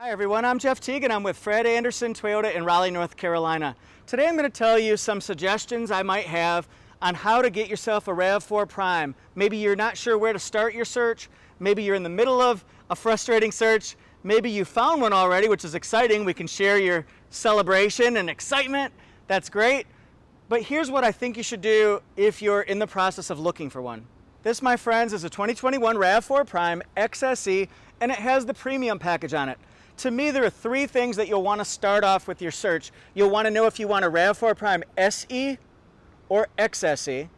Hi everyone, I'm Jeff Teague and I'm with Fred Anderson Toyota in Raleigh, North Carolina. Today I'm going to tell you some suggestions I might have on how to get yourself a RAV4 Prime. Maybe you're not sure where to start your search, maybe you're in the middle of a frustrating search, maybe you found one already, which is exciting. We can share your celebration and excitement, that's great. But here's what I think you should do if you're in the process of looking for one. This, my friends, is a 2021 RAV4 Prime XSE and it has the premium package on it. To me, there are three things that you'll want to start off with your search. You'll want to know if you want a RAV4 Prime SE or XSE.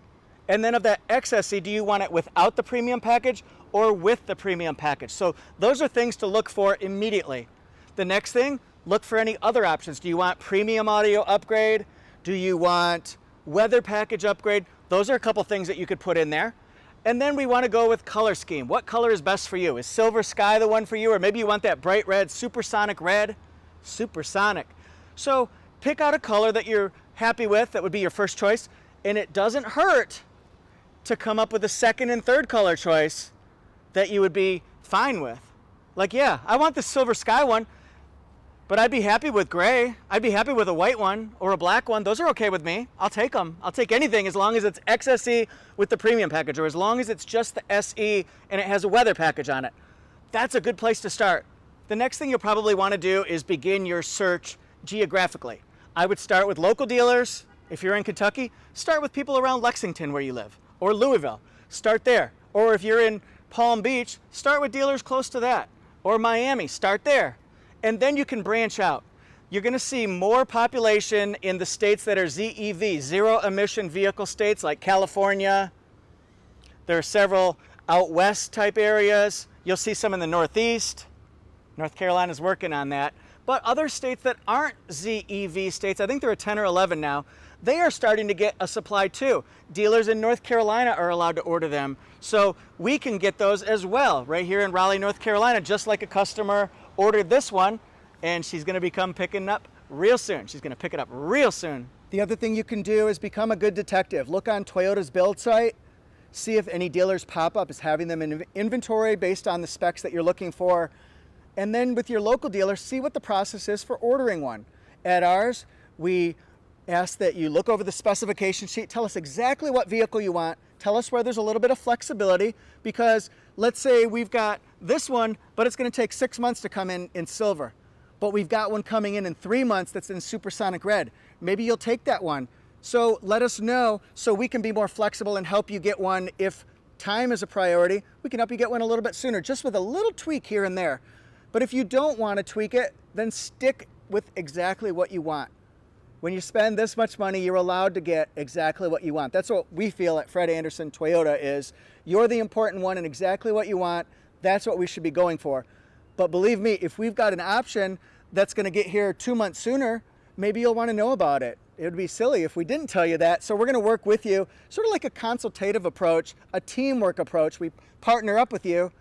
And then of that XSE, do you want it without the premium package or with the premium package? So those are things to look for immediately. The next thing, look for any other options. Do you want premium audio upgrade? Do you want weather package upgrade? Those are a couple things that you could put in there. And then we want to go with color scheme. What color is best for you? Is silver sky the one for you? Or maybe you want that bright red, supersonic red? Supersonic. So pick out a color that you're happy with, that would be your first choice. And it doesn't hurt to come up with a second and third color choice that you would be fine with. Like, yeah, I want the silver sky one, but I'd be happy with gray. I'd be happy with a white one or a black one. Those are okay with me. I'll take them. I'll take anything as long as it's XSE with the premium package, or as long as it's just the SE and it has a weather package on it. That's a good place to start. The next thing you'll probably want to do is begin your search geographically. I would start with local dealers. If you're in Kentucky, start with people around Lexington where you live, or Louisville. Start there. Or if you're in Palm Beach, start with dealers close to that. Or Miami, start there. And then you can branch out. You're going to see more population in the states that are ZEV, zero emission vehicle states, like California. There are several out west type areas. You'll see some in the Northeast. North Carolina's working on that. But other states that aren't ZEV states, I think there are 10 or 11 now, they are starting to get a supply too. Dealers in North Carolina are allowed to order them. So we can get those as well right here in Raleigh, North Carolina, just like a customer ordered this one, and she's going to become picking up real soon. She's going to pick it up real soon. The other thing you can do is become a good detective. Look on Toyota's build site, see if any dealers pop up as having them in inventory based on the specs that you're looking for. And then with your local dealer, see what the process is for ordering one. At ours, we ask that you look over the specification sheet, tell us exactly what vehicle you want, tell us where there's a little bit of flexibility, because let's say we've got this one, but it's going to take 6 months to come in silver. But we've got one coming in 3 months that's in supersonic red. Maybe you'll take that one. So let us know so we can be more flexible and help you get one. If time is a priority, we can help you get one a little bit sooner, just with a little tweak here and there. But if you don't want to tweak it, then stick with exactly what you want. When you spend this much money, you're allowed to get exactly what you want. That's what we feel at Fred Anderson Toyota is. You're the important one and exactly what you want. That's what we should be going for. But believe me, if we've got an option that's going to get here 2 months sooner, maybe you'll want to know about it. It would be silly if we didn't tell you that. So we're going to work with you, sort of like a consultative approach, a teamwork approach. We partner up with you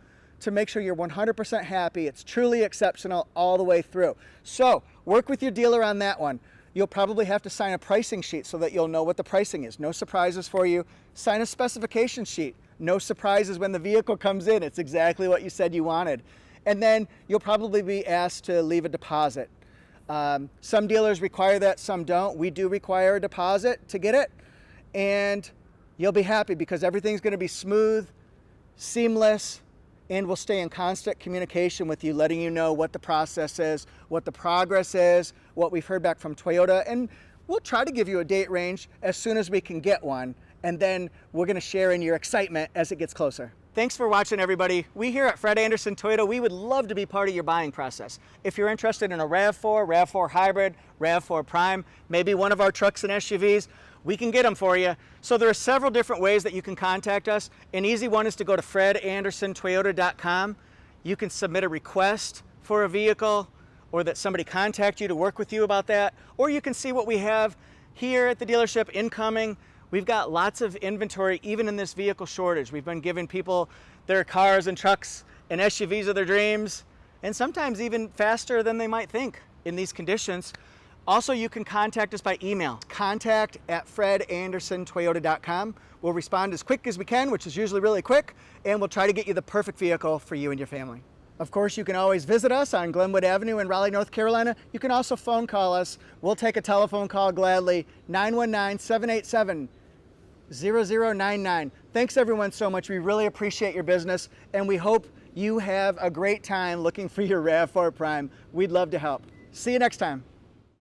to make sure you're 100% happy. It's truly exceptional all the way through. So work with your dealer on that one. You'll probably have to sign a pricing sheet so that you'll know what the pricing is. No surprises for you. Sign a specification sheet. No surprises when the vehicle comes in. It's exactly what you said you wanted. And then you'll probably be asked to leave a deposit. Some dealers require that, some don't. We do require a deposit to get it. And you'll be happy because everything's going to be smooth, seamless, and we'll stay in constant communication with you, letting you know what the process is, what the progress is, what we've heard back from Toyota, and we'll try to give you a date range as soon as we can get one, and then we're going to share in your excitement as it gets closer. Thanks for watching, everybody. We here at Fred Anderson Toyota, we would love to be part of your buying process. If you're interested in a RAV4, RAV4 Hybrid, RAV4 Prime, maybe one of our trucks and SUVs, we can get them for you. So there are several different ways that you can contact us. An easy one is to go to fredandersontoyota.com. You can submit a request for a vehicle or that somebody contact you to work with you about that. Or you can see what we have here at the dealership incoming. We've got lots of inventory even in this vehicle shortage. We've been giving people their cars and trucks and SUVs of their dreams, and sometimes even faster than they might think in these conditions. Also, you can contact us by email, contact@fredandersontoyota.com. We'll respond as quick as we can, which is usually really quick, and we'll try to get you the perfect vehicle for you and your family. Of course, you can always visit us on Glenwood Avenue in Raleigh, North Carolina. You can also phone call us. We'll take a telephone call gladly, 919-787-0099. Thanks everyone so much. We really appreciate your business, and we hope you have a great time looking for your RAV4 Prime. We'd love to help. See you next time.